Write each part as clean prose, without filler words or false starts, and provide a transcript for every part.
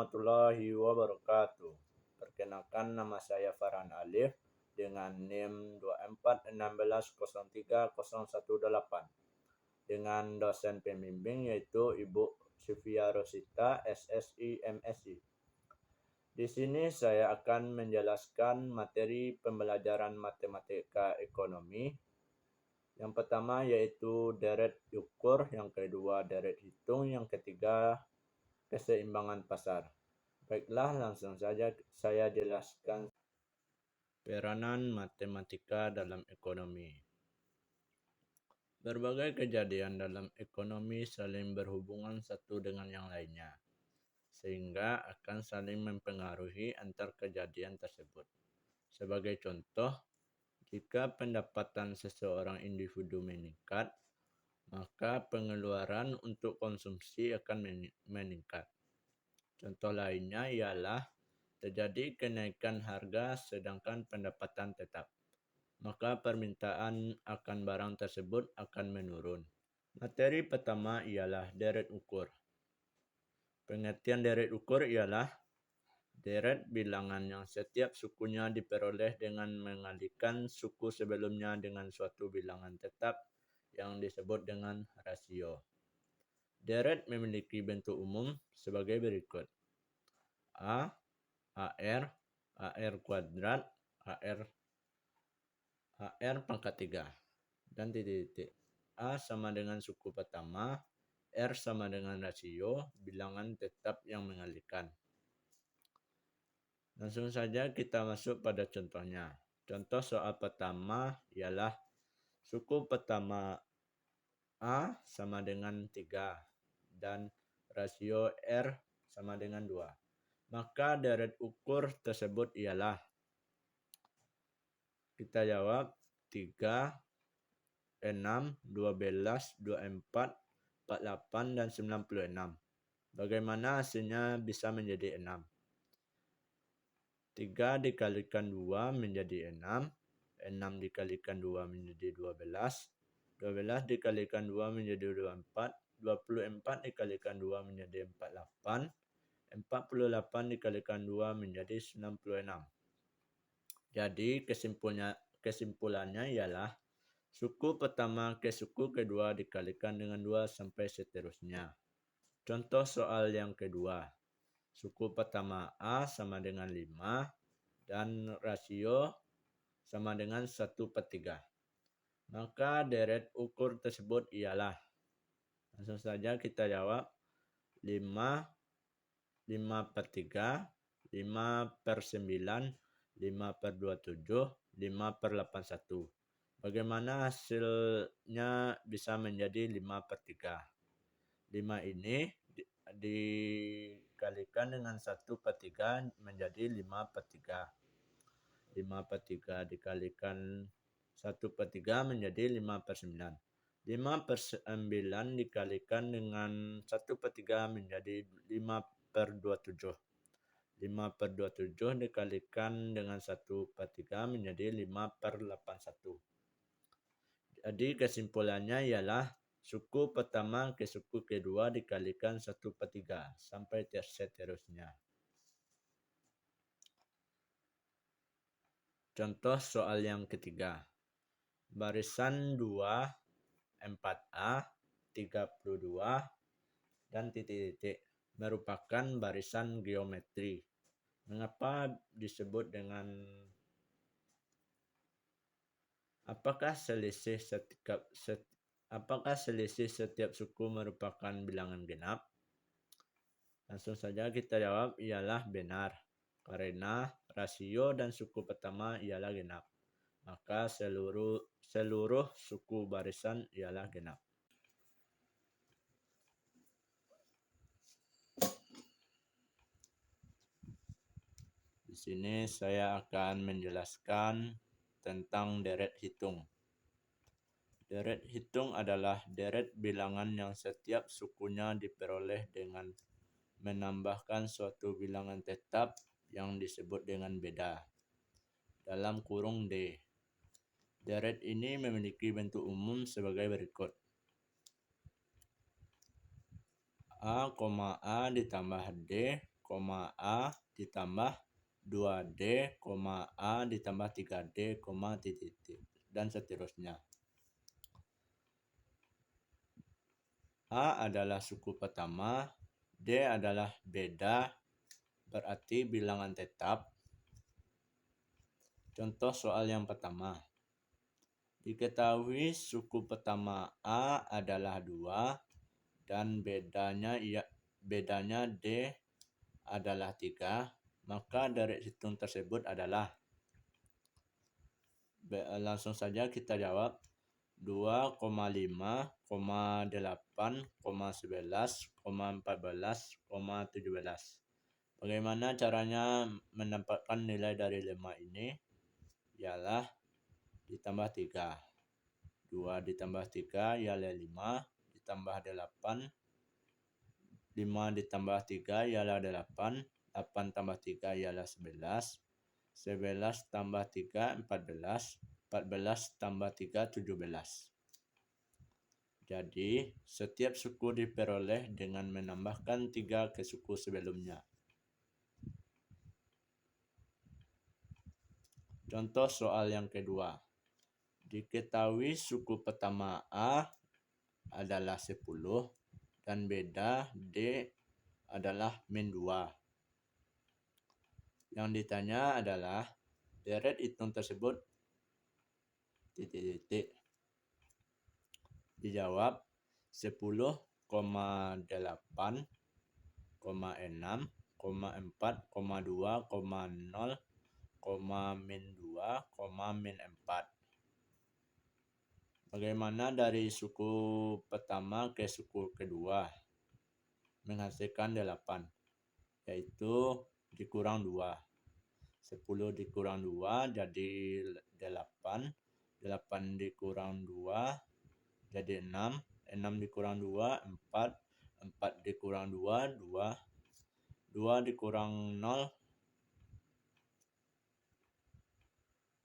warahmatullahi wabarakatuh. Perkenalkan, nama saya Farhan Alif dengan NIM 2416030118 dengan dosen pembimbing yaitu Ibu Sylvia Rosita, SSI, MSI. Di sini saya akan menjelaskan materi pembelajaran matematika ekonomi. Yang pertama yaitu deret ukur, yang kedua deret hitung, yang ketiga keseimbangan pasar. Baiklah, langsung saja saya jelaskan peranan matematika dalam ekonomi. Berbagai kejadian dalam ekonomi saling berhubungan satu dengan yang lainnya, sehingga akan saling mempengaruhi antar kejadian tersebut. Sebagai contoh, jika pendapatan seseorang individu meningkat, maka pengeluaran untuk konsumsi akan meningkat. Contoh lainnya ialah terjadi kenaikan harga sedangkan pendapatan tetap, maka permintaan akan barang tersebut akan menurun. Materi pertama ialah deret ukur. Pengertian deret ukur ialah deret bilangan yang setiap sukunya diperoleh dengan mengalikan suku sebelumnya dengan suatu bilangan tetap yang disebut dengan rasio. Deret memiliki bentuk umum sebagai berikut. A, AR, AR kuadrat, AR pangkat 3, dan titik-titik. A sama dengan suku pertama, R sama dengan rasio, bilangan tetap yang mengalihkan. Langsung saja kita masuk pada contohnya. Contoh soal pertama ialah suku pertama A sama dengan 3 dan rasio R sama dengan 2. Maka deret ukur tersebut ialah, kita jawab 3, 6, 12, 24, 48, dan 96. Bagaimana hasilnya bisa menjadi 6? 3 dikalikan 2 menjadi 6, 6 dikalikan 2 menjadi 12, 12 dikalikan 2 menjadi 24, 24 dikalikan 2 menjadi 48, 48 dikalikan 2 menjadi 96. Jadi kesimpulannya ialah suku pertama ke suku kedua dikalikan dengan 2 sampai seterusnya. Contoh soal yang kedua. Suku pertama A sama dengan 5 dan rasio sama dengan 1/3. Maka deret ukur tersebut ialah, langsung saja kita jawab 5, 5/3, 5/9, 5/27, 5/81. Bagaimana hasilnya bisa menjadi 5/3? 5 ini dikalikan dengan 1/3 menjadi 5/3. 5/3 dikalikan 1/3 menjadi 5/9. 5/9 dikalikan dengan 1/3 menjadi 5/27. 5/27 dikalikan dengan 1/3 menjadi 5/81. Jadi kesimpulannya ialah suku pertama ke suku kedua dikalikan 1/3 sampai seterusnya. Contoh soal yang ketiga. Barisan 2, 4A, 32, dan titik-titik merupakan barisan geometri. Mengapa disebut dengan apakah selisih setiap suku merupakan bilangan genap? Langsung saja kita jawab ialah benar, karena rasio dan suku pertama ialah genap. Maka seluruh suku barisan ialah genap. Di sini saya akan menjelaskan tentang deret hitung. Deret hitung adalah deret bilangan yang setiap sukunya diperoleh dengan menambahkan suatu bilangan tetap yang disebut dengan beda, dalam kurung D. Deret ini memiliki bentuk umum sebagai berikut. A, A ditambah D, A ditambah 2D, A ditambah 3D, titik, dan seterusnya. A adalah suku pertama, D adalah beda, berarti bilangan tetap. Contoh soal yang pertama. Diketahui suku pertama A adalah 2 dan bedanya D adalah 3, maka dari hitung tersebut adalah langsung saja kita jawab 2,5, 8, 11, 14, 17. Bagaimana caranya mendapatkan nilai dari 5 ini? Ialah ditambah 3. 2 ditambah 3 ialah 5, ditambah 8. 5 ditambah 3 ialah 8. 8 tambah 3 ialah 11. 11 tambah 3, 14. 14 tambah 3, 17. Jadi, setiap suku diperoleh dengan menambahkan 3 ke suku sebelumnya. Contoh soal yang kedua. Diketahui suku pertama A adalah 10 dan beda D adalah min 2. Yang ditanya adalah deret hitung tersebut titik. Dijawab 10,8, 6, 4,2, 0, min 2, min 4. Bagaimana dari suku pertama ke suku kedua? Menghasilkan 8, yaitu dikurang 2. 10 dikurang 2 jadi 8. 8 dikurang 2 jadi 6. 6 dikurang 2, 4. 4 dikurang 2, 2. 2 dikurang 0.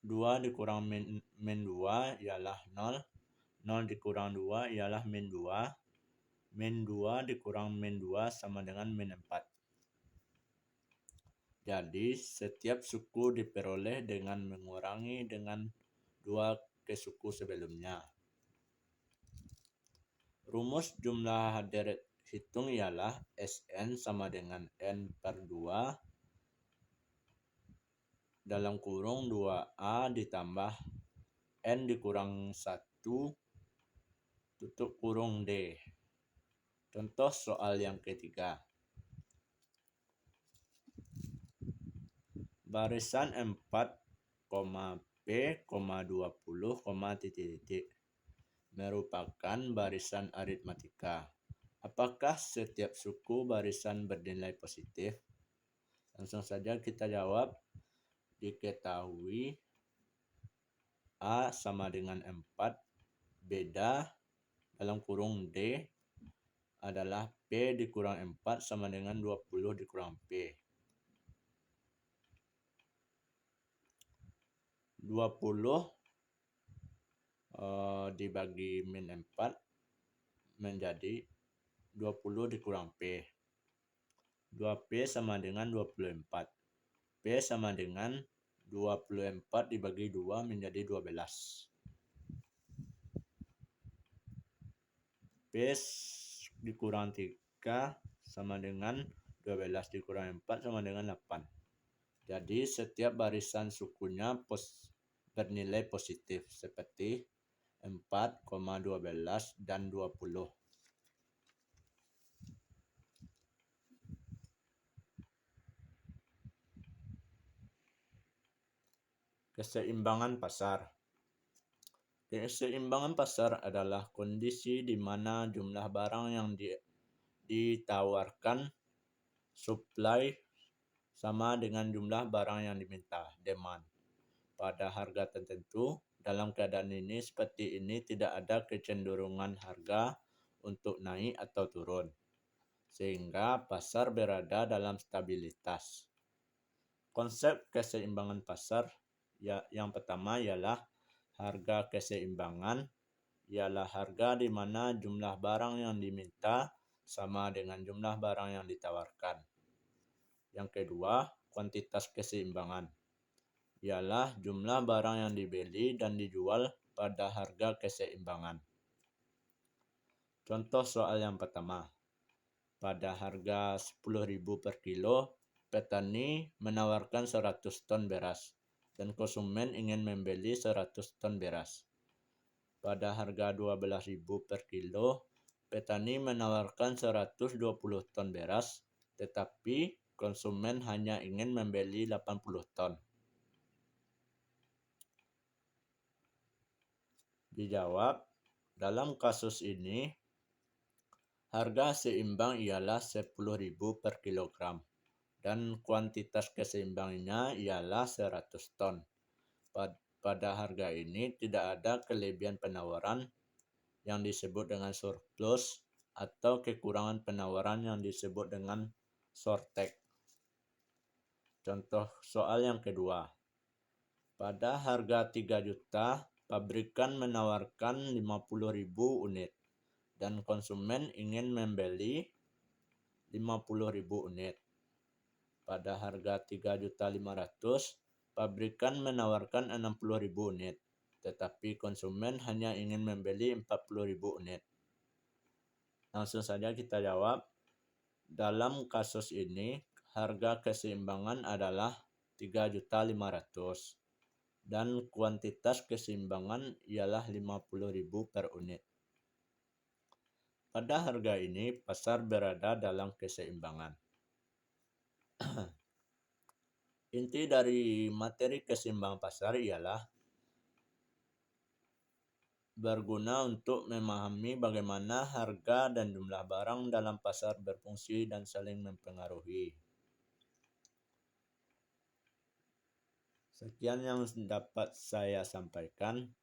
2 dikurang min 2 ialah 0. 0 dikurang 2 ialah min 2. Min 2 dikurang min 2 sama dengan min 4. Jadi, setiap suku diperoleh dengan mengurangi dengan 2 ke suku sebelumnya. Rumus jumlah deret hitung ialah Sn sama dengan N per 2 dalam kurung 2A ditambah N dikurang 1 tutup kurung D. Contoh soal yang ketiga. Barisan 4, P, 20, titik. Merupakan barisan aritmatika. Apakah setiap suku barisan bernilai positif? Langsung saja kita jawab. Diketahui A sama dengan 4, beda dalam kurung D adalah P dikurang 4 sama dengan 20 dikurang P. 20 dibagi min 4 menjadi 20 dikurang P. 2P sama dengan 24. P sama dengan 24 dibagi 2 menjadi 12. P dikurang 3 sama dengan 12 dikurang 4 sama dengan 8. Jadi setiap barisan sukunya bernilai positif seperti 4, 12 dan 20. Keseimbangan pasar. Keseimbangan pasar adalah kondisi di mana jumlah barang yang ditawarkan supply sama dengan jumlah barang yang diminta demand pada harga tertentu. Dalam keadaan ini seperti ini tidak ada kecenderungan harga untuk naik atau turun, sehingga pasar berada dalam stabilitas. Konsep keseimbangan pasar yang pertama ialah harga keseimbangan, ialah harga di mana jumlah barang yang diminta sama dengan jumlah barang yang ditawarkan. Yang kedua, kuantitas keseimbangan. Ialah jumlah barang yang dibeli dan dijual pada harga keseimbangan. Contoh soal yang pertama. Pada harga 10.000 per kilo, petani menawarkan 100 ton beras dan konsumen ingin membeli 100 ton beras. Pada harga 12.000 per kilo, petani menawarkan 120 ton beras, tetapi konsumen hanya ingin membeli 80 ton. Dijawab, dalam kasus ini, harga seimbang ialah 10.000 per kilogram dan kuantitas keseimbangnya ialah 100 ton. Pada harga ini tidak ada kelebihan penawaran yang disebut dengan surplus atau kekurangan penawaran yang disebut dengan shortage. Contoh soal yang kedua. Pada harga 3 juta, pabrikan menawarkan 50.000 unit dan konsumen ingin membeli 50.000 unit. Pada harga 3.500.000, pabrikan menawarkan 60.000 unit, tetapi konsumen hanya ingin membeli 40.000 unit. Langsung saja kita jawab. Dalam kasus ini, harga keseimbangan adalah 3.500.000 dan kuantitas keseimbangan ialah 50.000 per unit. Pada harga ini, pasar berada dalam keseimbangan. Inti dari materi keseimbangan pasar ialah berguna untuk memahami bagaimana harga dan jumlah barang dalam pasar berfungsi dan saling mempengaruhi. Sekian yang dapat saya sampaikan.